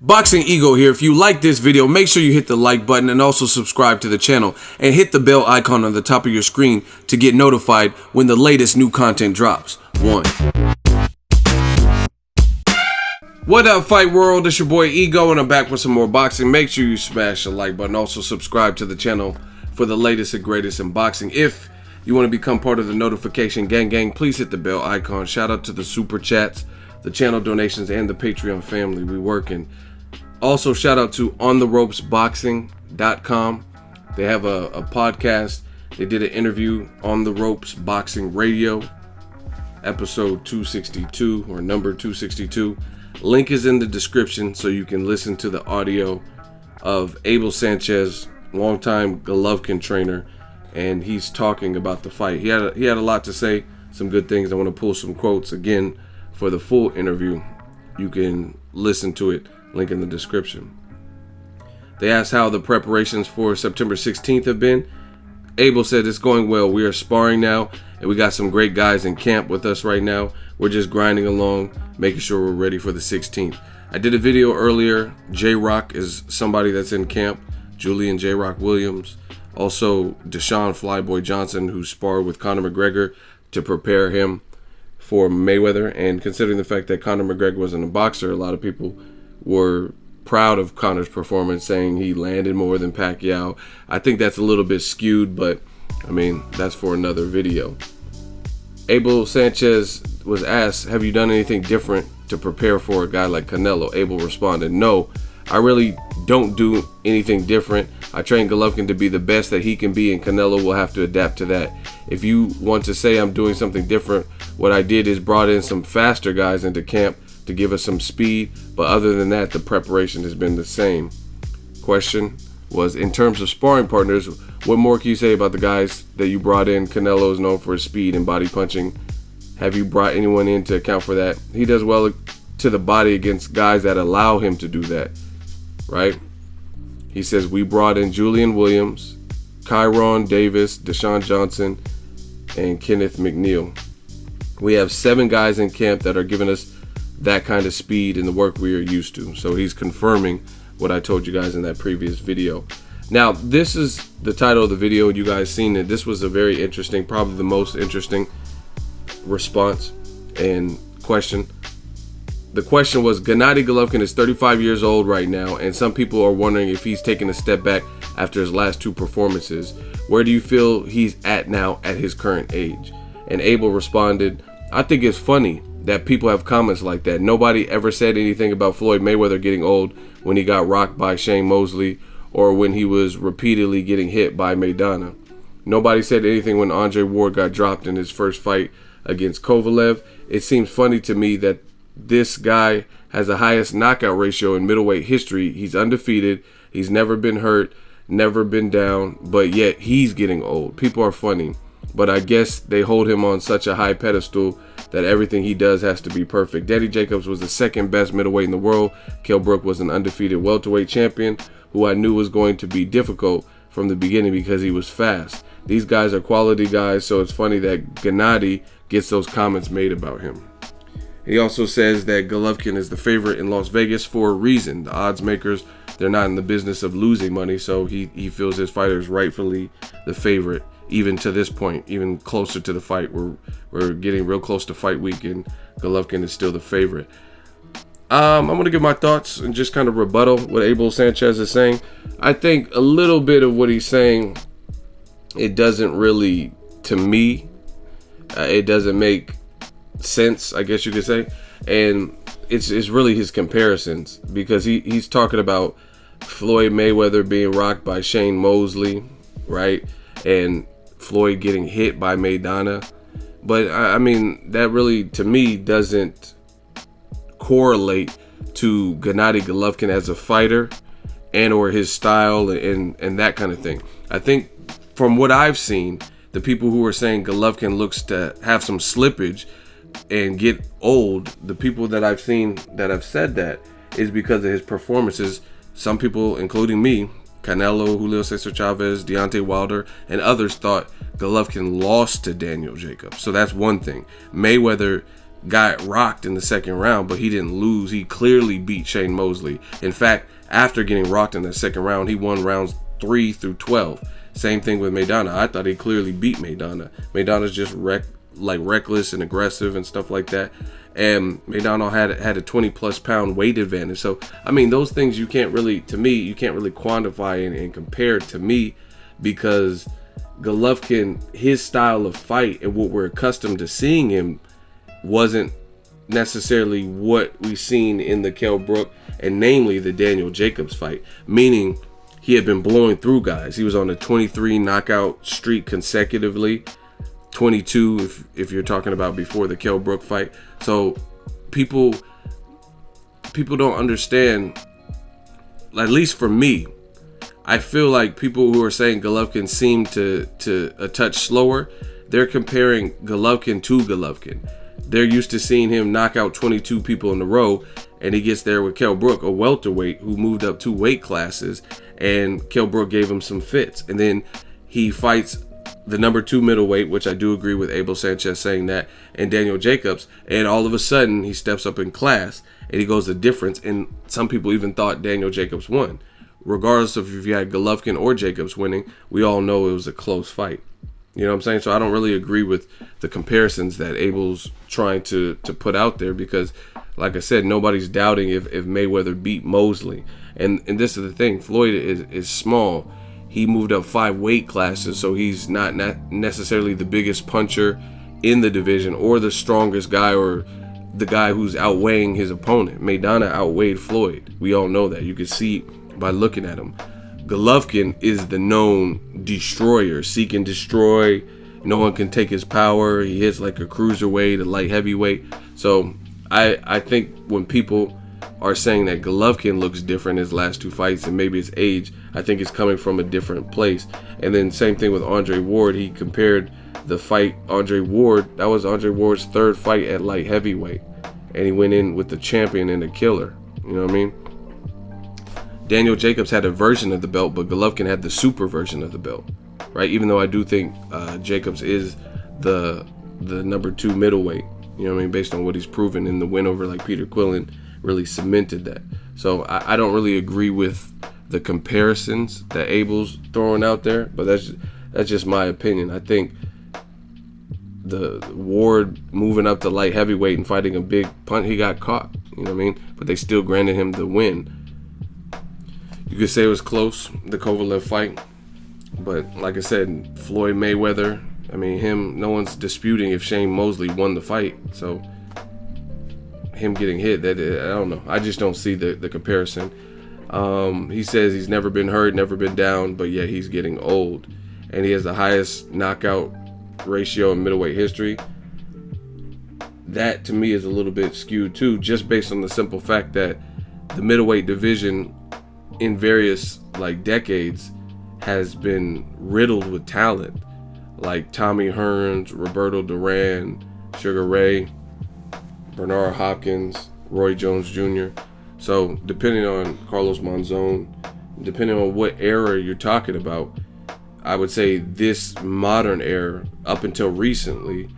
Boxingego here. If you like this video, make sure you hit the like button and also subscribe to the channel and hit the bell icon on the top of your screen to get notified when the latest new content drops. What up, fight world? It's your boy Ego and I'm back with some more boxing. Make sure you smash the like button. Also subscribe to the channel for the latest and greatest in boxing. If you want to become part of the notification gang, please hit the bell icon. Shout out to the super chats, the channel donations, and the Patreon family. We working. Also, shout out to ontheropesboxing.com. They have a podcast. They did an interview on the Ropes Boxing Radio, episode 262 or number 262. Link is in the description so you can listen to the audio of Abel Sanchez, longtime Golovkin trainer, and he's talking about the fight. He had a lot to say, some good things. I want to pull some quotes again for the full interview. You can listen to it. Link in the description. They asked how the preparations for September 16th have been. Abel said it's going well. We are sparring now, and we got some great guys in camp with us right now. We're just grinding along, making sure we're ready for the 16th. I did a video earlier. J-Rock is somebody that's in camp. Julian J-Rock Williams. Also, Deshaun Flyboy Johnson, who sparred with Conor McGregor to prepare him for Mayweather. And considering the fact that Conor McGregor wasn't a boxer, a lot of people were proud of Conor's performance, saying he landed more than Pacquiao. I think that's a little bit skewed, but I mean, that's for another video. Abel Sanchez was asked, have you done anything different to prepare for a guy like Canelo? Abel responded, no, I really don't do anything different. I train Golovkin to be the best that he can be, and Canelo will have to adapt to that. If you want to say I'm doing something different, what I did is brought in some faster guys into camp to give us some speed, but other than that, the preparation has been the same. Question was, in terms of sparring partners, what more can you say about the guys that you brought in? Canelo is known for his speed and body punching. Have you brought anyone in to account for that? He does well to the body against guys that allow him to do that, right? He says, we brought in Julian Williams, Kyron Davis, Deshaun Johnson, and Kenneth McNeil. We have 7 guys in camp that are giving us that kind of speed in the work we are used to. So he's confirming what I told you guys in that previous video. Now, this is the title of the video. You guys seen it. This was a very interesting, probably the most interesting response and question. The question was, Gennady Golovkin is 35 years old right now, and some people are wondering if he's taken a step back after his last 2 performances. Where do you feel he's at now at his current age? And Abel responded, I think it's funny that people have comments like that. Nobody ever said anything about Floyd Mayweather getting old when he got rocked by Shane Mosley or when he was repeatedly getting hit by Maidana. Nobody said anything when Andre Ward got dropped in his first fight against Kovalev. It seems funny to me that this guy has the highest knockout ratio in middleweight history. He's undefeated. He's never been hurt, never been down, but yet he's getting old. People are funny, but I guess they hold him on such a high pedestal that everything he does has to be perfect. Danny Jacobs was the second best middleweight in the world. Kell Brook was an undefeated welterweight champion who I knew was going to be difficult from the beginning because he was fast. These guys are quality guys, so it's funny that Gennady gets those comments made about him. He also says that Golovkin is the favorite in Las Vegas for a reason. The odds makers, they're not in the business of losing money, so he feels his fighter is rightfully the favorite. Even to this point, even closer to the fight, we're getting real close to fight week, and Golovkin is still the favorite. I'm going to give my thoughts and just kind of rebuttal what Abel Sanchez is saying. I think a little bit of what he's saying, it doesn't really, to me, it doesn't make sense, I guess you could say. And it's really his comparisons, because he's talking about Floyd Mayweather being rocked by Shane Mosley, right? And Floyd getting hit by Maidana. But I mean, that really, to me, doesn't correlate to Gennady Golovkin as a fighter and or his style and that kind of thing. I think from what I've seen, the people who are saying Golovkin looks to have some slippage and get old, the people that I've seen that have said that is because of his performances. Some people, including me, Canelo, Julio Cesar Chavez, Deontay Wilder, and others thought Golovkin lost to Daniel Jacobs. So that's one thing. Mayweather got rocked in the second round, but he didn't lose. He clearly beat Shane Mosley. In fact, after getting rocked in the second round, he won rounds 3 through 12. Same thing with Maidana. I thought he clearly beat Maidana. Maidana's just reckless and aggressive and stuff like that. And Maidana had a 20+ pound weight advantage. So, I mean, those things you can't really quantify and compare to me, because Golovkin, his style of fight and what we're accustomed to seeing him wasn't necessarily what we've seen in the Kell Brook, and namely the Daniel Jacobs fight, meaning he had been blowing through guys. He was on a 23 knockout streak consecutively, 22 if you're talking about before the Kell Brook fight. So people don't understand, at least for me, I feel like people who are saying Golovkin seemed to a touch slower, they're comparing Golovkin to Golovkin. They're used to seeing him knock out 22 people in a row, and he gets there with Kell Brook, a welterweight who moved up 2 weight classes, and Kell Brook gave him some fits. And then he fights the number 2 middleweight, which I do agree with Abel Sanchez saying that, and Daniel Jacobs, and all of a sudden he steps up in class and he goes the difference. And some people even thought Daniel Jacobs won. Regardless of if you had Golovkin or Jacobs winning, we all know it was a close fight. You know what I'm saying? So I don't really agree with the comparisons that Abel's trying to put out there, because, like I said, nobody's doubting if Mayweather beat Mosley. And this is the thing. Floyd is small. He moved up 5 weight classes, so he's not necessarily the biggest puncher in the division or the strongest guy or the guy who's outweighing his opponent. Maidana outweighed Floyd. We all know that. You can see by looking at him. Golovkin is the known destroyer, seek and destroy. No one can take his power. He hits like a cruiserweight, a light heavyweight. So I think when people are saying that Golovkin looks different his last 2 fights, and maybe it's age, I think it's coming from a different place. And then same thing with Andre Ward. He compared the fight that was Andre Ward's 3rd fight at light heavyweight, and he went in with the champion and a killer. You know what I mean? Daniel Jacobs had a version of the belt, but Golovkin had the super version of the belt, right? Even though I do think Jacobs is the number 2 middleweight, you know what I mean, based on what he's proven, in the win over like Peter Quillen really cemented that. So I don't really agree with the comparisons that Abel's throwing out there, but that's just my opinion. I think the Ward moving up to light heavyweight and fighting a big punt, he got caught, you know what I mean? But they still granted him the win. You could say it was close, the Kovalev fight, but like I said, Floyd Mayweather, I mean, no one's disputing if Shane Mosley won the fight. So him getting hit, I don't know. I just don't see the comparison. He says he's never been hurt, never been down, but yet he's getting old, and he has the highest knockout ratio in middleweight history. That to me is a little bit skewed too, just based on the simple fact that the middleweight division in various decades has been riddled with talent, like Tommy Hearns, Roberto Duran, Sugar Ray, Bernard Hopkins, Roy Jones Jr. So depending on Carlos Monzon, depending on what era you're talking about, I would say this modern era, up until recently,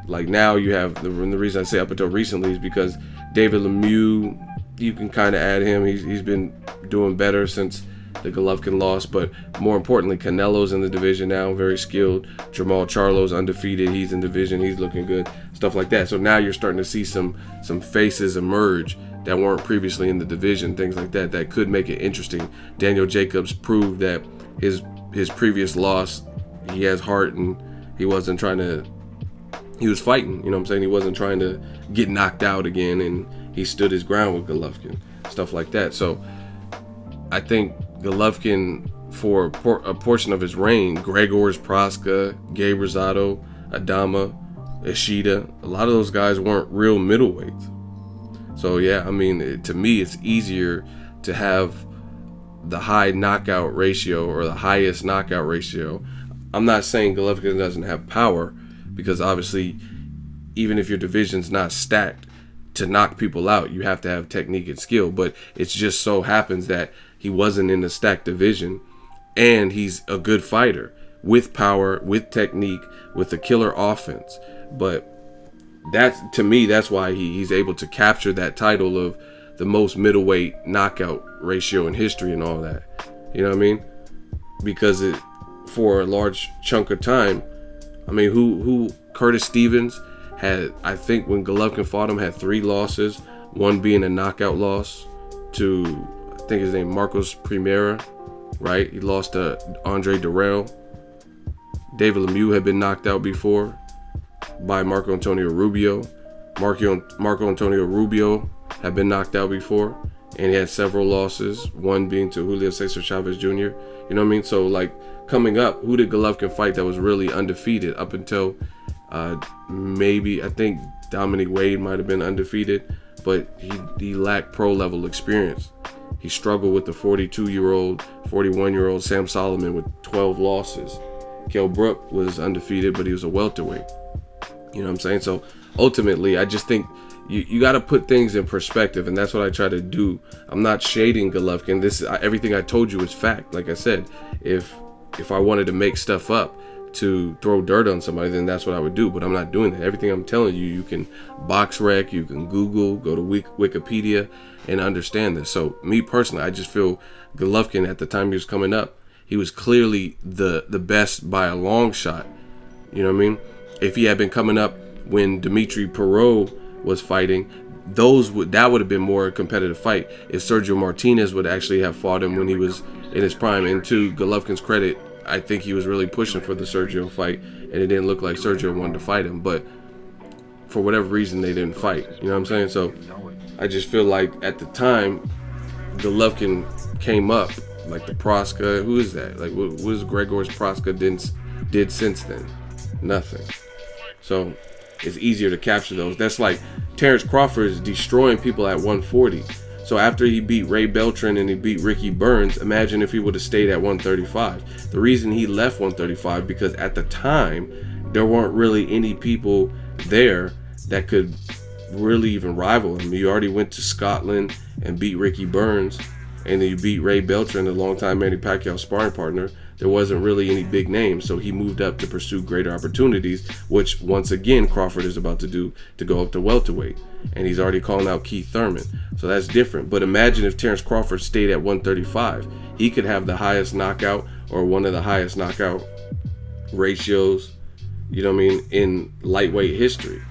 like now you have, the reason I say up until recently is because David Lemieux, you can kind of add him. He's been doing better since the Golovkin loss, but more importantly, Canelo's in the division now, very skilled. Jermall Charlo's undefeated. He's in division. He's looking good. Stuff like that. So now you're starting to see some faces emerge that weren't previously in the division, things like that, that could make it interesting. Daniel Jacobs proved that his previous loss, he has heart, and he was fighting, you know what I'm saying? He wasn't trying to get knocked out again, and he stood his ground with Golovkin, stuff like that. So I think Golovkin, for a portion of his reign, Gregors, Proska, Gabe Rosado, Adama, Ishida, a lot of those guys weren't real middleweights. So yeah, I mean, to me, it's easier to have the high knockout ratio or the highest knockout ratio. I'm not saying Golovkin doesn't have power, because obviously, even if your division's not stacked, to knock people out, you have to have technique and skill. But it just so happens that he wasn't in a stacked division, and he's a good fighter with power, with technique, with a killer offense. But that's, to me, that's why he's able to capture that title of the most middleweight knockout ratio in history and all that. You know what I mean? Because for a large chunk of time, I mean, who Curtis Stevens had, I think when Golovkin fought him, had 3 losses, one being a knockout loss to, I think his name, Marcos Primera, right? He lost to Andre Durrell. David Lemieux had been knocked out before by Marco Antonio Rubio. Marco Antonio Rubio had been knocked out before, and he had several losses, one being to Julio Cesar Chavez Jr. You know what I mean? So, like, coming up, who did Golovkin fight that was really undefeated up until maybe, I think Dominic Wade might have been undefeated, but he lacked pro level experience. He struggled with the 42-year-old, 41-year-old Sam Solomon with 12 losses. Kell Brook was undefeated, but he was a welterweight. You know what I'm saying? So ultimately, I just think you got to put things in perspective, and that's what I try to do. I'm not shading Golovkin. Everything I told you is fact. Like I said, if I wanted to make stuff up to throw dirt on somebody, then that's what I would do. But I'm not doing that. Everything I'm telling you, you can box rec, you can Google, go to Wikipedia, and understand this. So me personally, I just feel Golovkin at the time he was coming up, he was clearly the best by a long shot. You know what I mean? If he had been coming up when Dimitri Perot was fighting, that would have been more a competitive fight. If Sergio Martinez would actually have fought him when he was in his prime. And to Golovkin's credit, I think he was really pushing for the Sergio fight, and it didn't look like Sergio wanted to fight him. But for whatever reason, they didn't fight. You know what I'm saying? So I just feel like at the time, Golovkin came up, like the Proska. Who is that? Like, what was Gregor's Proska did since then? Nothing. So it's easier to capture those. That's like Terrence Crawford is destroying people at 140. So after he beat Ray Beltran and he beat Ricky Burns, imagine if he would have stayed at 135. The reason he left 135, because at the time, there weren't really any people there that could really even rival him. You already went to Scotland and beat Ricky Burns, and then you beat Ray Beltran, the longtime Manny Pacquiao sparring partner. There wasn't really any big names, so he moved up to pursue greater opportunities, which once again Crawford is about to do, to go up to welterweight. And he's already calling out Keith Thurman. So that's different. But imagine if Terrence Crawford stayed at 135. He could have the highest knockout, or one of the highest knockout ratios, you know what I mean, in lightweight history,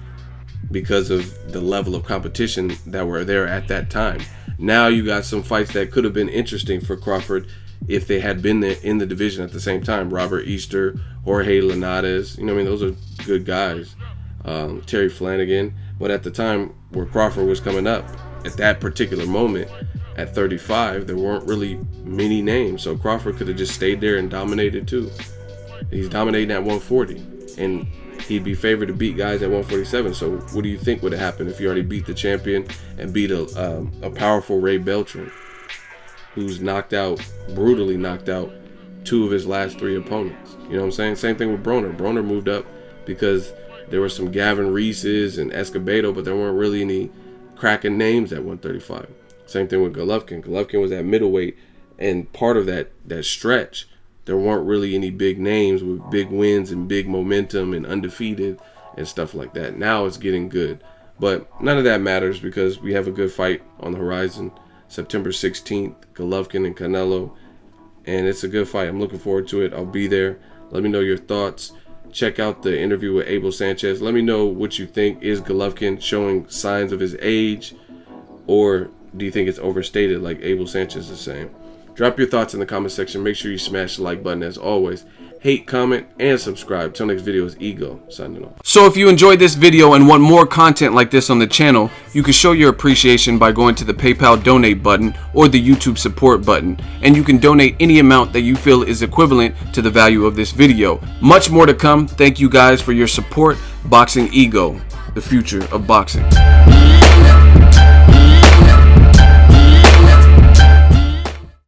because of the level of competition that were there at that time. Now you got some fights that could have been interesting for Crawford if they had been there in the division at the same time. Robert Easter, Jorge Linares, you know what I mean, those are good guys. Terry Flanagan. But at the time where Crawford was coming up, at that particular moment, at 35, there weren't really many names. So Crawford could have just stayed there and dominated too. He's dominating at 140. And he'd be favored to beat guys at 147. So what do you think would have happened if you already beat the champion and beat a powerful Ray Beltran, who's brutally knocked out 2 of his last 3 opponents? You know what I'm saying? Same thing with Broner. Broner moved up because there were some Gavin Reeses and Escobedo, but there weren't really any cracking names at 135. Same thing with Golovkin. Golovkin was at middleweight, and part of that stretch, there weren't really any big names with big wins and big momentum and undefeated and stuff like that. Now it's getting good. But none of that matters because we have a good fight on the horizon. September 16th, Golovkin and Canelo. And it's a good fight. I'm looking forward to it. I'll be there. Let me know your thoughts. Check out the interview with Abel Sanchez. Let me know what you think. Is Golovkin showing signs of his age, or do you think it's overstated like Abel Sanchez is saying? Drop your thoughts in the comment section. Make sure you smash the like button as always. Hate, comment, and subscribe. Till next video is Ego signing off. So if you enjoyed this video and want more content like this on the channel, you can show your appreciation by going to the PayPal donate button or the YouTube support button, and you can donate any amount that you feel is equivalent to the value of this video. Much more to come. Thank you guys for your support. Boxingego, the future of boxing.